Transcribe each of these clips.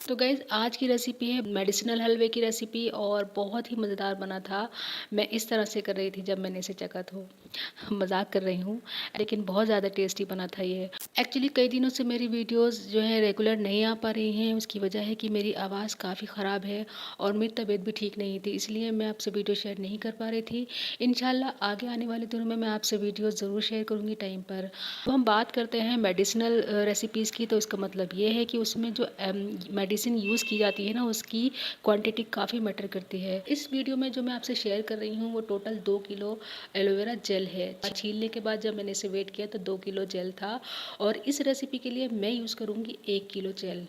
तो गाइज़ आज की रेसिपी है मेडिसिनल हलवे की रेसिपी और बहुत ही मज़ेदार बना था। मैं इस तरह से कर रही थी जब मैंने इसे चखा तो मज़ाक कर रही हूँ, लेकिन बहुत ज़्यादा टेस्टी बना था ये। एक्चुअली कई दिनों से मेरी वीडियोज़ जो है रेगुलर नहीं आ पा रही हैं, उसकी वजह है कि मेरी आवाज़ काफ़ी ख़राब है और मेरी तबीयत भी ठीक नहीं थी, इसलिए मैं आपसे वीडियो शेयर नहीं कर पा रही थी। इंशाल्लाह आगे आने वाले दिनों में मैं आपसे वीडियोज़ ज़रूर शेयर करूँगी टाइम पर। तो हम बात करते हैं मेडिसिनल रेसिपीज़ की, तो इसका मतलब ये है कि उसमें जो मेडिसिन यूज़ की जाती है ना, उसकी क्वांटिटी काफ़ी मैटर करती है। इस वीडियो में जो मैं आपसे शेयर कर रही हूँ वो टोटल 2 किलो एलोवेरा जेल है। छीलने के बाद जब मैंने इसे वेट किया तो 2 किलो जेल था और इस रेसिपी के लिए मैं यूज़ करूँगी 1 किलो जेल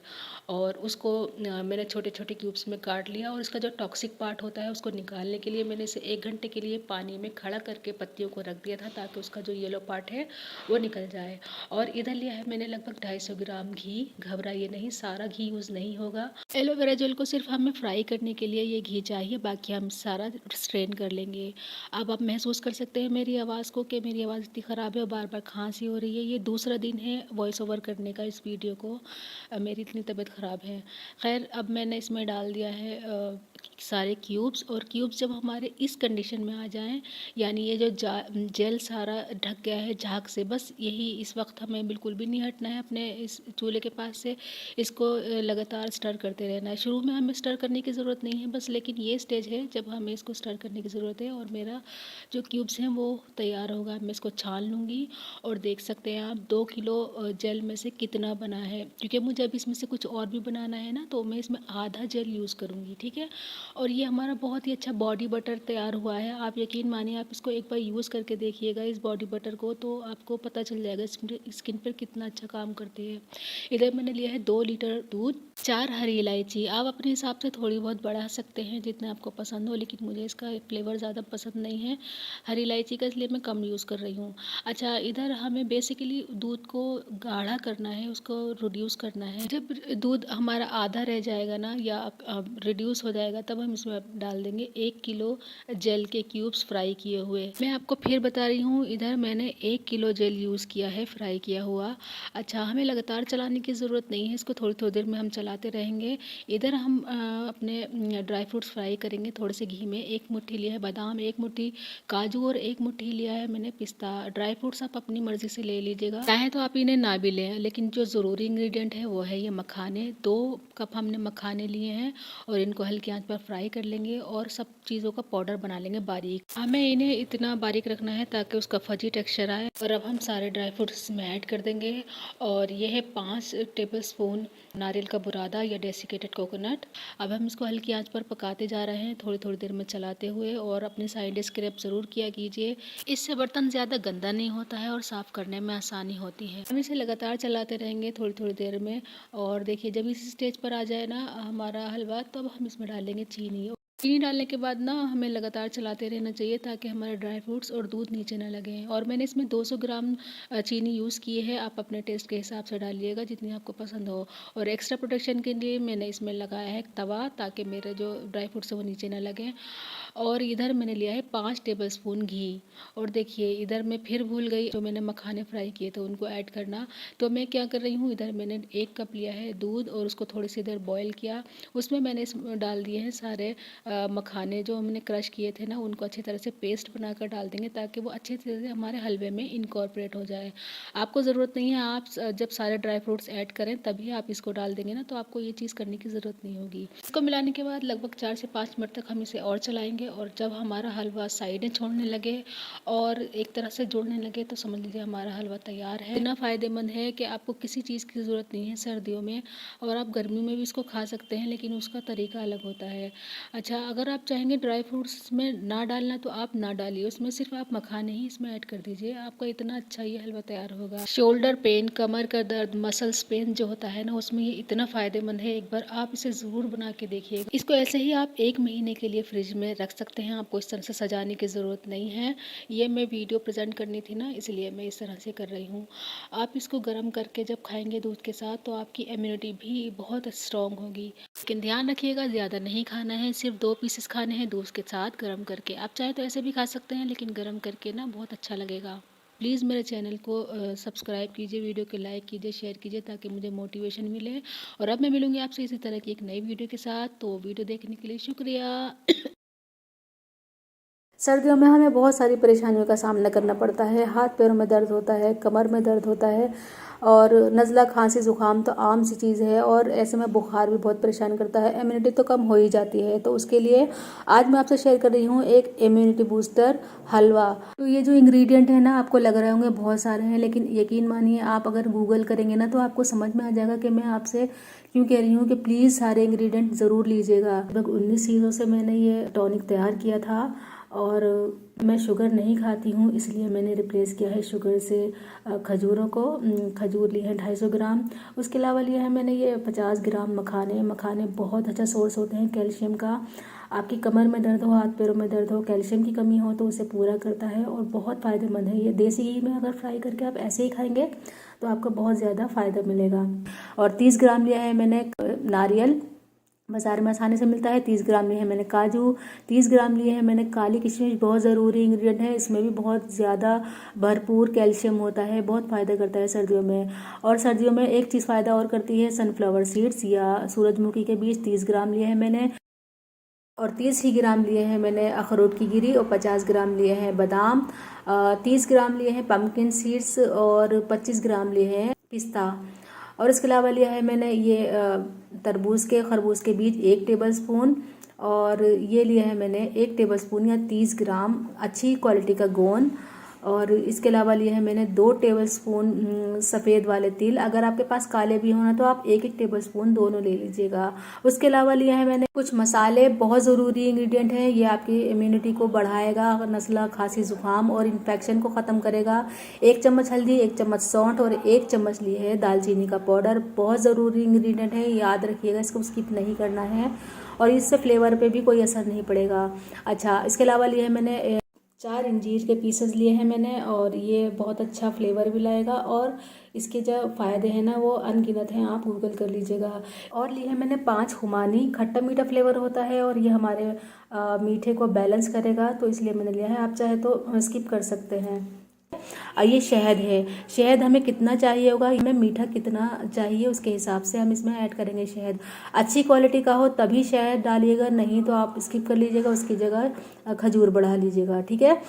और उसको मैंने छोटे-छोटे क्यूब्स में काट लिया और इसका जो टॉक्सिक पार्ट होता है उसको निकालने के लिए मैंने इसे 1 घंटे के लिए पानी में खड़ा करके पत्तियों को रख दिया था ताकि उसका जो येलो पार्ट है वो निकल जाए। और इधर लिया है मैंने लगभग 250 ग्राम घी। घबराइए नहीं, सारा घी यूज़ नहीं होगा। एलोवेरा जेल को सिर्फ हमें फ्राई करने के लिए ये घी चाहिए, बाकी हम सारा स्ट्रेन कर लेंगे। अब आप महसूस कर सकते हैं मेरी आवाज़ को कि मेरी आवाज़ इतनी ख़राब है और बार-बार खाँसी हो रही है। ये दूसरा दिन है वॉइस ओवर करने का इस वीडियो को। मेरी इतनी तबीयत ख़राब है। ख़ैर अब मैंने इसमें डाल दिया है सारे क्यूब्स और क्यूब्स जब हमारे इस कंडीशन में आ जाएँ, यानी ये जो जेल सारा ढक गया है झाग से, बस यही इस वक्त हमें बिल्कुल भी नहीं हटना है अपने इस चूल्हे के पास से। इसको लगातार स्टर करते रहना है। शुरू में हमें स्टर करने की ज़रूरत नहीं है बस, लेकिन ये स्टेज है जब हमें इसको स्टर करने की ज़रूरत है और मेरा जो क्यूब्स हैं वो तैयार होगा। मैं इसको छान लूँगी और देख सकते हैं आप 2 किलो जेल में से कितना बना है, क्योंकि मुझे अब इसमें से कुछ और भी बनाना है ना, तो मैं इसमें आधा जेल यूज़ करूँगी, ठीक है। और ये हमारा बहुत ही अच्छा बॉडी बटर तैयार हुआ है। आप यकीन मानिए, आप इसको एक बार यूज़ करके देखिएगा इस बॉडी बटर को, तो आपको पता चल जाएगा स्किन पर कितना अच्छा काम करती है। इधर मैंने लिया है 2 लीटर दूध, 4 हरी इलायची। आप अपने हिसाब से थोड़ी बहुत बढ़ा सकते हैं जितना आपको पसंद हो, लेकिन मुझे इसका फ्लेवर ज़्यादा पसंद नहीं है हरी इलायची का, इसलिए मैं कम यूज़ कर रही हूँ। अच्छा, इधर हमें बेसिकली दूध को गाढ़ा करना है, उसको रिड्यूस करना है। जब दूध हमारा आधा रह जाएगा ना या रिड्यूस हो जाएगा, तब हम इसमें डाल देंगे 1 किलो जेल के क्यूब्स फ्राई किए हुए। मैं आपको फिर बता रही हूँ, इधर मैंने 1 किलो जेल यूज़ किया है फ्राई किया हुआ। अच्छा, हमें लगातार चलाने की ज़रूरत नहीं है, इसको थोड़ी-थोड़ी देर में हम चलाते रहेंगे। इधर हम अपने ड्राई फ्रूट्स फ्राई करेंगे थोड़े से घी में। 1 मुट्ठी लिया है बादाम, 1 मुट्ठी काजू और 1 मुट्ठी लिया है मैंने पिस्ता। ड्राई फ्रूट्स आप अपनी मर्ज़ी से ले लीजिएगा, चाहे तो आप इन्हें ना भी लें, लेकिन जो ज़रूरी इंग्रेडिएंट है वो है ये मखाने। 2 कप हमने मखाने लिए हैं और इनको हल्की आंच पर फ्राई कर लेंगे और सब चीज़ों का पाउडर बना लेंगे बारीक। हमें इन्हें इतना बारीक रखना है ताकि उसका फजी टेक्सचर आए। और अब हम सारे ड्राई फ्रूट्स इसमें ऐड कर देंगे और ये है 5 टेबलस्पून नारियल का बुरादा या डेसिकेटेड कोकोनट। अब हम इसको हल्की आंच पर पकाते जा रहे हैं थोड़ी-थोड़ी देर में चलाते हुए, और अपनी साइड स्क्रैप ज़रूर किया कीजिए। इससे बर्तन ज़्यादा गंदा नहीं होता है और साफ़ करने में आसानी होती है। हम इसे लगातार चलाते रहेंगे थोड़ी-थोड़ी देर में और देखिए जब इस स्टेज पर आ जाए ना हमारा हलवा, तब हम इसमें डालेंगे चीनी। चीनी डालने के बाद ना हमें लगातार चलाते रहना चाहिए ताकि हमारे ड्राई फ्रूट्स और दूध नीचे ना लगें। और मैंने इसमें 200 ग्राम चीनी यूज़ की है, आप अपने टेस्ट के हिसाब से डालिएगा जितनी आपको पसंद हो। और एक्स्ट्रा प्रोटेक्शन के लिए मैंने इसमें लगाया है तवा, ताकि मेरे जो ड्राई फ्रूट्स है वो नीचे ना लगें। और इधर मैंने लिया है 5 टेबलस्पून घी। और देखिए इधर मैं फिर भूल गई, जो मैंने मखाने फ्राई किए थे उनको ऐड करना। तो मैं क्या कर रही हूँ, इधर मैंने 1 कप लिया है दूध और उसको थोड़ी सी देर बॉईल किया। उसमें मैंने डाल दिए हैं सारे मखाने जो हमने क्रश किए थे ना, उनको अच्छी तरह से पेस्ट बनाकर डाल देंगे ताकि वो अच्छी तरह से हमारे हलवे में इनकॉर्पोरेट हो जाए। आपको ज़रूरत नहीं है, आप जब सारे ड्राई फ्रूट्स ऐड करें तभी आप इसको डाल देंगे ना, तो आपको ये चीज़ करने की ज़रूरत नहीं होगी। इसको मिलाने के बाद लगभग 4 से 5 मिनट तक हम इसे और चलाएंगे और जब हमारा हलवा साइडें छोड़ने लगे और एक तरह से जुड़ने लगे, तो समझ लीजिए हमारा हलवा तैयार है। इतना फ़ायदेमंद है कि आपको किसी चीज़ की ज़रूरत नहीं है सर्दियों में, और आप गर्मियों में भी इसको खा सकते हैं, लेकिन उसका तरीका अलग होता है। अच्छा, अगर आप चाहेंगे ड्राई फ्रूट्स में ना डालना तो आप ना डालिए, उसमें सिर्फ आप मखाने ही इसमें ऐड कर दीजिए, आपका इतना अच्छा ये हलवा तैयार होगा। शोल्डर पेन, कमर का दर्द, मसल्स पेन जो होता है ना, उसमें ये इतना फ़ायदेमंद है, एक बार आप इसे ज़रूर बना के देखिएगा। इसको ऐसे ही आप 1 महीने के लिए फ्रिज में रख सकते हैं, आपको इस तरह से सजाने की ज़रूरत नहीं है। ये मैं वीडियो प्रेजेंट करनी थी ना, इसलिए मैं इस तरह से कर रही हूँ। आप इसको गर्म करके जब खाएंगे दूध के साथ, तो आपकी इम्यूनिटी भी बहुत स्ट्रॉन्ग होगी। लेकिन ध्यान रखिएगा, ज़्यादा नहीं खाना है, सिर्फ 2 पीसेस खाने हैं दूध के साथ गर्म करके। आप चाहे तो ऐसे भी खा सकते हैं, लेकिन गर्म करके ना बहुत अच्छा लगेगा। प्लीज़ मेरे चैनल को सब्सक्राइब कीजिए, वीडियो को लाइक कीजिए, शेयर कीजिए ताकि मुझे मोटिवेशन मिले। और अब मैं मिलूँगी आपसे इसी तरह की एक नई वीडियो के साथ, तो वीडियो देखने के लिए शुक्रिया। सर्दियों में हमें बहुत सारी परेशानियों का सामना करना पड़ता है। हाथ पैरों में दर्द होता है, कमर में दर्द होता है और नज़ला, खांसी, ज़ुकाम तो आम सी चीज़ है और ऐसे में बुखार भी बहुत परेशान करता है। इम्यूनिटी तो कम हो ही जाती है, तो उसके लिए आज मैं आपसे शेयर कर रही हूँ एक इम्यूनिटी बूस्टर हलवा। तो ये जो इंग्रेडिएंट है ना, आपको लग रहे होंगे बहुत सारे हैं, लेकिन यकीन मानिए आप अगर गूगल करेंगे ना तो आपको समझ में आ जाएगा कि मैं आपसे क्यों कह रही हूँ कि प्लीज़ सारे इंग्रेडिएंट ज़रूर लीजिएगा। लगभग 19 चीज़ों से मैंने ये टॉनिक तैयार किया था और मैं शुगर नहीं खाती हूँ, इसलिए मैंने रिप्लेस किया है शुगर से खजूरों को। खजूर लिए हैं 250 ग्राम। उसके अलावा लिया है मैंने ये 50 ग्राम मखाने। मखाने बहुत अच्छा सोर्स होते हैं कैल्शियम का। आपकी कमर में दर्द हो, हाथ पैरों में दर्द हो, कैल्शियम की कमी हो तो उसे पूरा करता है और बहुत फ़ायदेमंद है। ये देसी घी में अगर फ्राई करके आप ऐसे ही खाएंगे तो आपको बहुत ज़्यादा फ़ायदा मिलेगा। और 30 ग्राम लिया है मैंने नारियल, बाज़ार में आसानी से मिलता है। 30 ग्राम लिए हैं मैंने काजू। 30 ग्राम लिए हैं मैंने काली किशमिश, बहुत ज़रूरी इंग्रेडिएंट है, इसमें भी बहुत ज़्यादा भरपूर कैल्शियम होता है, बहुत फ़ायदा करता है सर्दियों में। और सर्दियों में एक चीज़ फ़ायदा और करती है, सनफ्लावर सीड्स या सूरजमुखी के बीज 30 ग्राम लिए हैं मैंने। और 30 ही ग्राम लिए हैं मैंने अखरोट की गिरी और 50 ग्राम लिए हैं बादाम। 30 ग्राम लिए हैं पम्पकिन सीड्स और 25 ग्राम लिए हैं पिस्ता। और इसके अलावा लिया है मैंने ये तरबूज के, खरबूज के बीज 1 टेबलस्पून। और ये लिया है मैंने 1 टेबलस्पून या 30 ग्राम अच्छी क्वालिटी का गोंद। और इसके अलावा लिए है मैंने 2 टेबलस्पून सफ़ेद वाले तिल। अगर आपके पास काले भी हो ना तो आप 1-1 टेबलस्पून दोनों ले लीजिएगा। उसके अलावा लिया है मैंने कुछ मसाले, बहुत ज़रूरी इंग्रेडिएंट है, ये आपकी इम्यूनिटी को बढ़ाएगा, नज़ला, खांसी, ज़ुकाम और इन्फेक्शन को ख़त्म करेगा। 1 चम्मच हल्दी, 1 चम्मच सौंठ और 1 चम्मच लिए है दालचीनी का पाउडर। बहुत ज़रूरी इंग्रेडिएंट है, याद रखिएगा, इसको स्किप नहीं करना है और इससे फ्लेवर पे भी कोई असर नहीं पड़ेगा। अच्छा, इसके अलावा लिए है मैंने 4 अंजीर के पीसेस लिए हैं मैंने और ये बहुत अच्छा फ्लेवर भी लाएगा और इसके जो फ़ायदे हैं ना वो अनगिनत हैं, आप गूगल कर लीजिएगा। और लिए हैं मैंने 5 खुमानी। खट्टा मीठा फ्लेवर होता है और ये हमारे मीठे को बैलेंस करेगा, तो इसलिए मैंने लिया है। आप चाहे तो स्किप कर सकते हैं। ये शहद है। शहद हमें कितना चाहिए होगा, हमें मीठा कितना चाहिए उसके हिसाब से हम इसमें ऐड करेंगे शहद। अच्छी क्वालिटी का हो तभी शहद डालिएगा, नहीं तो आप स्किप कर लीजिएगा, उसकी जगह खजूर बढ़ा लीजिएगा, ठीक है।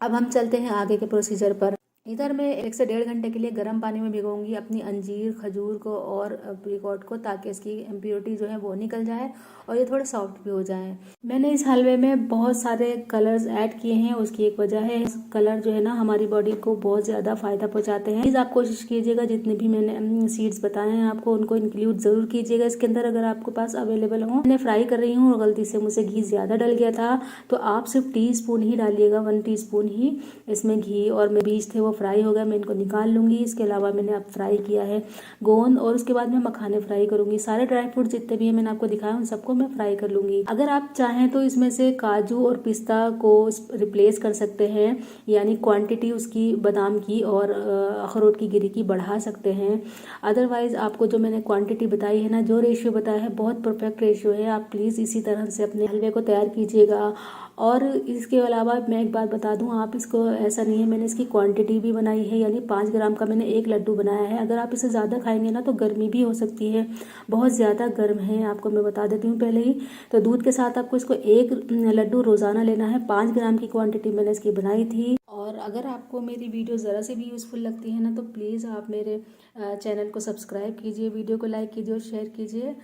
अब हम चलते हैं आगे के प्रोसीजर पर। इधर मैं 1 से 1.5 घंटे के लिए गर्म पानी में भिगोऊंगी अपनी अंजीर, खजूर को और एप्रिकॉट को, ताकि इसकी इम्प्योरिटी जो है वो निकल जाए और ये थोड़े सॉफ्ट भी हो जाएं। मैंने इस हलवे में बहुत सारे कलर्स ऐड किए हैं, उसकी एक वजह है, इस कलर जो है ना हमारी बॉडी को बहुत ज़्यादा फ़ायदा पहुँचाते हैं। प्लीज़ आप कोशिश कीजिएगा जितने भी मैंने सीड्स बताए हैं आपको उनको इंक्लूड ज़रूर कीजिएगा इसके अंदर, अगर आपके पास अवेलेबल हो। मैं फ्राई कर रही हूँ और गलती से मुझसे घी ज़्यादा डल गया था, तो आप सिर्फ टीस्पून ही डालिएगा, 1 टीस्पून ही इसमें घी। और मेरे बीज थे वो फ्राई हो गया, मैं इनको निकाल लूँगी। इसके अलावा मैंने अब फ्राई किया है गोंद और उसके बाद मैं मखाने फ्राई करूँगी। सारे ड्राई फ्रूट जितने भी हैं मैंने आपको दिखाया उन सबको मैं फ्राई कर लूँगी। अगर आप चाहें तो इसमें से काजू और पिस्ता को रिप्लेस कर सकते हैं, यानी क्वांटिटी उसकी बादाम की और अखरोट की गिरी की बढ़ा सकते हैं। अदरवाइज़ आपको जो मैंने क्वांटिटी बताई है ना, जो रेशियो बताया है, बहुत परफेक्ट रेशियो है। आप प्लीज़ इसी तरह से अपने हलवे को तैयार कीजिएगा। और इसके अलावा मैं एक बात बता दूं, आप इसको, ऐसा नहीं है, मैंने इसकी क्वांटिटी भी बनाई है, यानी 5 ग्राम का मैंने 1 लड्डू बनाया है। अगर आप इसे ज़्यादा खाएंगे ना तो गर्मी भी हो सकती है, बहुत ज़्यादा गर्म है, आपको मैं बता देती हूँ पहले ही। तो दूध के साथ आपको इसको 1 लड्डू रोज़ाना लेना है। 5 ग्राम की क्वांटिटी मैंने इसकी बनाई थी। और अगर आपको मेरी वीडियो ज़रा से भी यूज़फुल लगती है ना तो प्लीज़ आप मेरे चैनल को सब्सक्राइब कीजिए, वीडियो को लाइक कीजिए और शेयर कीजिए।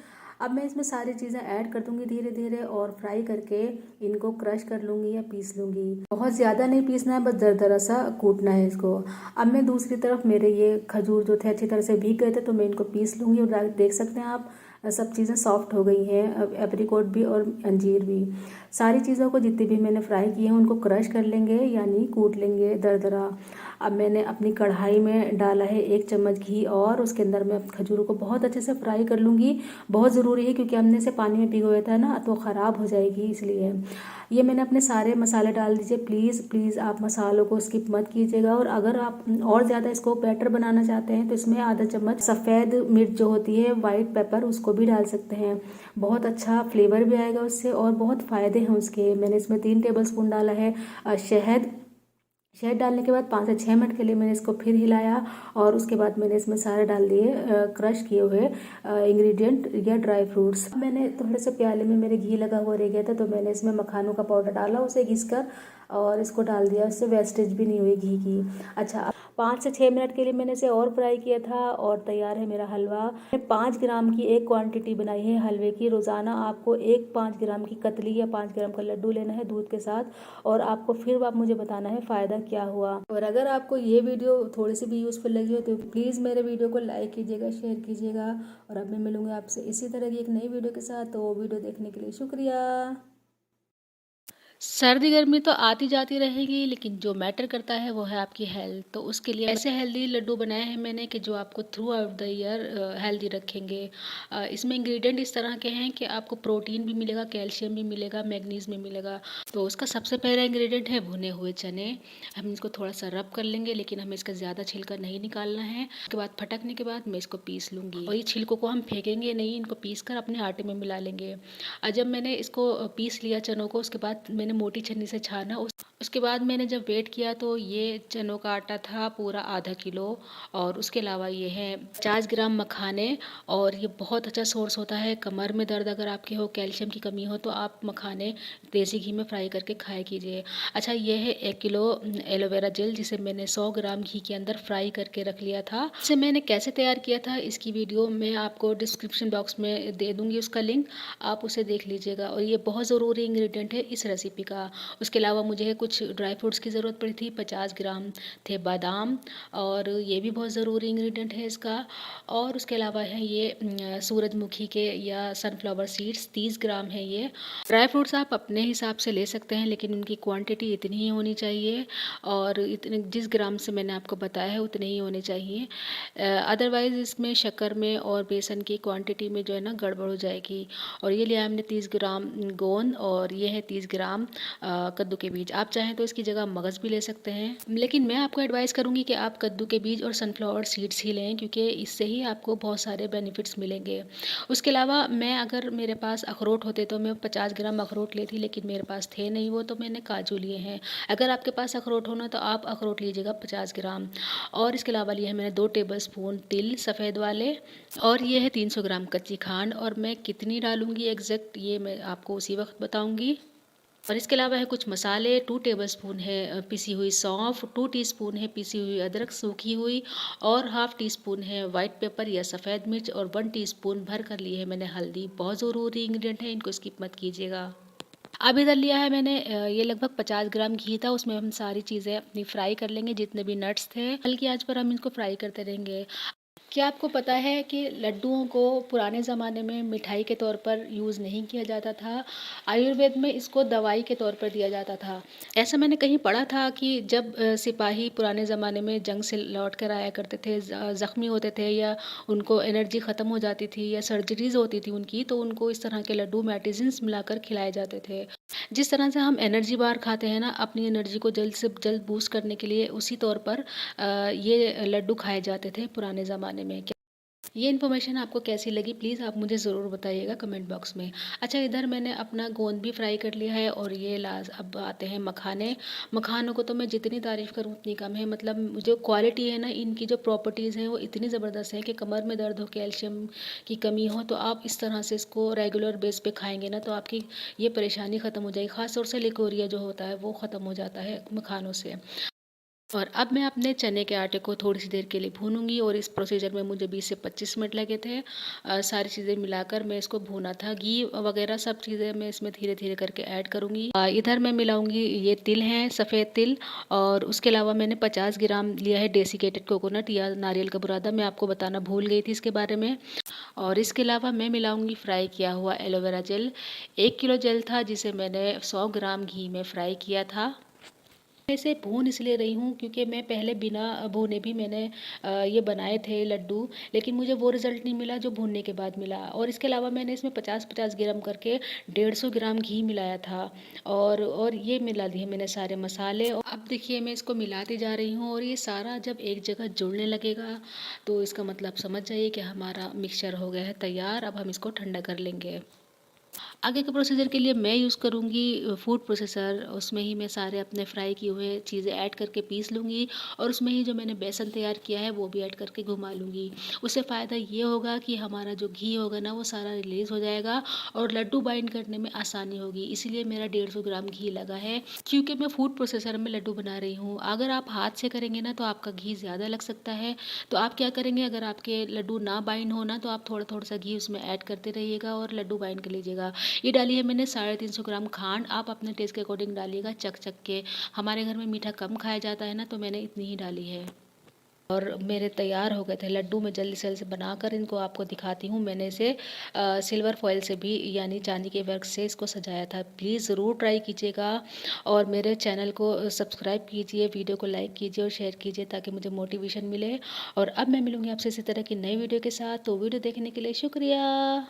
अब मैं इसमें सारी चीज़ें ऐड कर दूंगी धीरे धीरे और फ्राई करके इनको क्रश कर लूँगी या पीस लूँगी। बहुत ज़्यादा नहीं पीसना है, बस दरदरा सा कूटना है इसको। अब मैं दूसरी तरफ, मेरे ये खजूर जो थे अच्छी तरह से भीग गए थे, तो मैं इनको पीस लूँगी और देख सकते हैं आप सब चीज़ें सॉफ्ट हो गई हैं, एप्रिकॉट भी और अंजीर भी। सारी चीज़ों को जितनी भी मैंने फ्राई की हैं उनको क्रश कर लेंगे, यानी कूट लेंगे दरदरा। अब मैंने अपनी कढ़ाई में डाला है 1 चम्मच घी और उसके अंदर मैं खजूरों को बहुत अच्छे से फ्राई कर लूँगी। बहुत ज़रूरी है क्योंकि हमने इसे पानी में भिगोया था ना, तो ख़राब हो जाएगी, इसलिए। ये मैंने अपने सारे मसाले डाल दीजिए। प्लीज़ प्लीज़ आप मसालों को स्किप मत कीजिएगा। और अगर आप और ज़्यादा इसको बैटर बनाना चाहते हैं तो इसमें आधा चम्मच सफ़ेद मिर्च जो होती है, वाइट पेपर, उसको भी डाल सकते हैं। बहुत अच्छा फ्लेवर भी आएगा उससे और बहुत फ़ायदे हैं उसके। मैंने इसमें 3 टेबलस्पून डाला है शहद। शहद डालने के बाद 5 से 6 मिनट के लिए मैंने इसको फिर हिलाया और उसके बाद मैंने इसमें सारे डाल दिए क्रश किए हुए इंग्रेडिएंट या ड्राई फ्रूट्स। मैंने थोड़े से प्याले में मेरे घी लगा हुआ रह गया था तो मैंने इसमें मखानों का पाउडर डाला, उसे घिस कर और इसको डाल दिया। उससे वेस्टेज भी नहीं हुई घी की। अच्छा, 5 से 6 मिनट के लिए मैंने इसे और फ्राई किया था और तैयार है मेरा हलवा। मैंने 5 ग्राम की एक क्वांटिटी बनाई है हलवे की। रोज़ाना आपको एक 5 ग्राम की कतली या 5 ग्राम का लड्डू लेना है दूध के साथ और आपको फिर आप मुझे बताना है फ़ायदा क्या हुआ। और अगर आपको ये वीडियो थोड़ी सी भी यूज़फुल लगी हो तो प्लीज़ मेरे वीडियो को लाइक कीजिएगा, शेयर कीजिएगा। और अब मैं मिलूँगी आपसे इसी तरह की एक नई वीडियो के साथ। तो वीडियो देखने के लिए शुक्रिया। सर्दी गर्मी तो आती जाती रहेगी, लेकिन जो मैटर करता है वो है आपकी हेल्थ। तो उसके लिए ऐसे हेल्दी लड्डू बनाए हैं मैंने कि जो आपको through out the year healthy रखेंगे। इसमें इंग्रेडिएंट इस तरह के हैं कि आपको प्रोटीन भी मिलेगा, कैल्शियम भी मिलेगा, मैग्नीज भी मिलेगा। तो उसका सबसे पहला इंग्रेडिएंट है भुने हुए चने। हम इसको थोड़ा सा रब कर लेंगे, लेकिन हमें इसका ज़्यादा छिलका नहीं निकालना है। उसके बाद फटकने के बाद मैं इसको पीस लूँगी और ये छिलकों को हम फेंकेंगे नहीं, इनको पीस कर अपने आटे में मिला लेंगे। जब मैंने इसको पीस लिया चनों को, उसके बाद मैंने मोटी छन्नी से छाना। उसके बाद मैंने जब वेट किया तो ये चनों का आटा था पूरा आधा किलो। और उसके अलावा ये है 50 ग्राम मखाने। और ये बहुत अच्छा सोर्स होता है कमर में दर्द अगर आपके हो, कैल्शियम की कमी हो, तो आप मखाने देसी घी में फ्राई करके खाया कीजिए। अच्छा, ये है 1 किलो एलोवेरा जेल, जिसे मैंने 100 ग्राम घी के अंदर फ्राई करके रख लिया था। इसे मैंने कैसे तैयार किया था इसकी वीडियो मैं आपको डिस्क्रिप्शन बॉक्स में दे दूंगी, उसका लिंक आप उसे देख लीजिएगा। और ये बहुत ज़रूरी इंग्रेडिएंट है इस रेसिपी का। उसके अलावा मुझे कुछ ड्राई फ्रूट्स की ज़रूरत पड़ी थी। 50 ग्राम थे बादाम, और ये भी बहुत ज़रूरी इंग्रेडिएंट है इसका। और उसके अलावा है ये सूरजमुखी के या सनफ्लावर सीड्स 30 ग्राम है ये। ड्राई फ्रूट्स आप अपने हिसाब से ले सकते हैं, लेकिन उनकी क्वांटिटी इतनी ही होनी चाहिए और इतने जिस ग्राम से मैंने आपको बताया है उतने ही होने चाहिए। अदरवाइज़ इसमें शक्कर में और बेसन की क्वांटिटी में जो है ना गड़बड़ हो जाएगी। और ये लिया हमने 30 ग्राम गोंद, और ये है 30 ग्राम कद्दू के बीज। आप चाहें तो इसकी जगह मगज़ भी ले सकते हैं, लेकिन मैं आपको एडवाइस करूंगी कि आप कद्दू के बीज और सनफ्लावर सीड्स ही लें, क्योंकि इससे ही आपको बहुत सारे बेनिफिट्स मिलेंगे। उसके अलावा मैं अगर मेरे पास अखरोट होते तो मैं 50 ग्राम अखरोट लेती, लेकिन मेरे पास थे नहीं वो, तो मैंने काजू लिए हैं। अगर आपके पास अखरोट होना तो आप अखरोट लीजिएगा 50 ग्राम। और इसके अलावा लिए है मैंने 2 टेबल स्पून तिल सफ़ेद वाले, और ये है 300 ग्राम कच्ची खांड। और मैं कितनी डालूंगी एग्जैक्ट ये मैं आपको उसी वक्त बताऊंगी। और इसके अलावा है कुछ मसाले। 2 टेबलस्पून है पिसी हुई सौंफ, 2 टीस्पून है पिसी हुई अदरक सूखी हुई, और हाफ टी स्पून है वाइट पेपर या सफ़ेद मिर्च, और 1 टीस्पून भर कर लिए है मैंने हल्दी। बहुत ज़रूरी इंग्रेडिएंट है, इनको स्किप मत कीजिएगा। अब इधर लिया है मैंने ये लगभग 50 ग्राम घी था, उसमें हम सारी चीज़ें अपनी फ्राई कर लेंगे, जितने भी नट्स थे हल्की आंच पर हम इनको फ्राई करते रहेंगे। क्या आपको पता है कि लड्डुओं को पुराने ज़माने में मिठाई के तौर पर यूज़ नहीं किया जाता था? आयुर्वेद में इसको दवाई के तौर पर दिया जाता था। ऐसा मैंने कहीं पढ़ा था कि जब सिपाही पुराने ज़माने में जंग से लौट कर आया करते थे, ज़ख्मी होते थे या उनको एनर्जी ख़त्म हो जाती थी या सर्जरीज़ होती थी उनकी, तो उनको इस तरह के लड्डू मेडिसिन्स मिलाकर खिलाए जाते थे। जिस तरह से हम एनर्जी बार खाते हैं ना अपनी एनर्जी को जल्द से जल्द बूस्ट करने के लिए, उसी तौर पर ये लड्डू खाए जाते थे पुराने ज़माने में। ये इन्फॉर्मेशन आपको कैसी लगी प्लीज़ आप मुझे ज़रूर बताइएगा कमेंट बॉक्स में। अच्छा, इधर मैंने अपना गोंद भी फ्राई कर लिया है, और ये लाज अब आते हैं मखाने। मखानों को तो मैं जितनी तारीफ़ करूँ उतनी कम है। मतलब जो क्वालिटी है ना, इनकी जो प्रॉपर्टीज़ हैं वो इतनी ज़बरदस्त हैं कि कमर में दर्द हो, कैल्शियम की कमी हो, तो आप इस तरह से इसको रेगुलर बेस पे खाएंगे ना तो आपकी ये परेशानी ख़त्म हो जाएगी। ख़ास तौर से लिकोरिया जो होता है वो ख़त्म हो जाता है मखानों से। और अब मैं अपने चने के आटे को थोड़ी सी देर के लिए भूनूंगी, और इस प्रोसीजर में मुझे 20 से 25 मिनट लगे थे। सारी चीज़ें मिलाकर मैं इसको भूना था। घी वगैरह सब चीज़ें मैं इसमें धीरे धीरे करके ऐड करूँगी। इधर मैं मिलाऊंगी ये तिल हैं, सफ़ेद तिल। और उसके अलावा मैंने 50 ग्राम लिया है डेसिकेटेड कोकोनट या नारियल का बुरादा, मैं आपको बताना भूल गई थी इसके बारे में। और इसके अलावा मैं मिलाऊंगी फ्राई किया हुआ एलोवेरा जेल। 1 किलो जेल था जिसे मैंने 100 ग्राम घी में फ्राई किया था। मैं इसे भून इसलिए रही हूँ क्योंकि मैं पहले बिना भुने भी मैंने ये बनाए थे लड्डू, लेकिन मुझे वो रिज़ल्ट नहीं मिला जो भूनने के बाद मिला। और इसके अलावा मैंने इसमें 50-50 ग्राम करके 150 ग्राम घी मिलाया था। और ये मिला दिए मैंने सारे मसाले। और अब देखिए मैं इसको मिलाती जा रही हूँ, और ये सारा जब एक जगह जुड़ने लगेगा तो इसका मतलब समझ जाइए कि हमारा मिक्सचर हो गया है तैयार। अब हम इसको ठंडा कर लेंगे। आगे के प्रोसीजर के लिए मैं यूज़ करूँगी फूड प्रोसेसर। उसमें ही मैं सारे अपने फ्राई किए हुए चीज़ें ऐड करके पीस लूँगी और उसमें ही जो मैंने बेसन तैयार किया है वो भी ऐड करके घुमा लूँगी। उससे फ़ायदा ये होगा कि हमारा जो घी होगा ना वो सारा रिलीज़ हो जाएगा और लड्डू बाइंड करने में आसानी होगी। इसीलिए मेरा 150 ग्राम घी लगा है, क्योंकि मैं फूड प्रोसेसर में लड्डू बना रही हूँ। अगर आप हाथ से करेंगे ना तो आपका घी ज़्यादा लग सकता है। तो आप क्या करेंगे, अगर आपके लड्डू ना बाइंड हो ना तो आप थोड़ा-थोड़ा सा घी उसमें ऐड करते रहिएगा और लड्डू बाइंड कर लीजिएगा। ये डाली है मैंने 350 ग्राम खांड। आप अपने टेस्ट के अकॉर्डिंग डालिएगा चख के। हमारे घर में मीठा कम खाया जाता है ना, तो मैंने इतनी ही डाली है। और मेरे तैयार हो गए थे लड्डू। मैं जल्दी से जल्दी बनाकर इनको आपको दिखाती हूँ। मैंने इसे सिल्वर फॉइल से भी यानी चांदी के वर्क से इसको सजाया था। प्लीज़ ज़रूर ट्राई कीजिएगा और मेरे चैनल को सब्सक्राइब कीजिए, वीडियो को लाइक कीजिए और शेयर कीजिए ताकि मुझे मोटिवेशन मिले। और अब मैं मिलूँगी आपसे इसी तरह की नई वीडियो के साथ। तो वीडियो देखने के लिए शुक्रिया।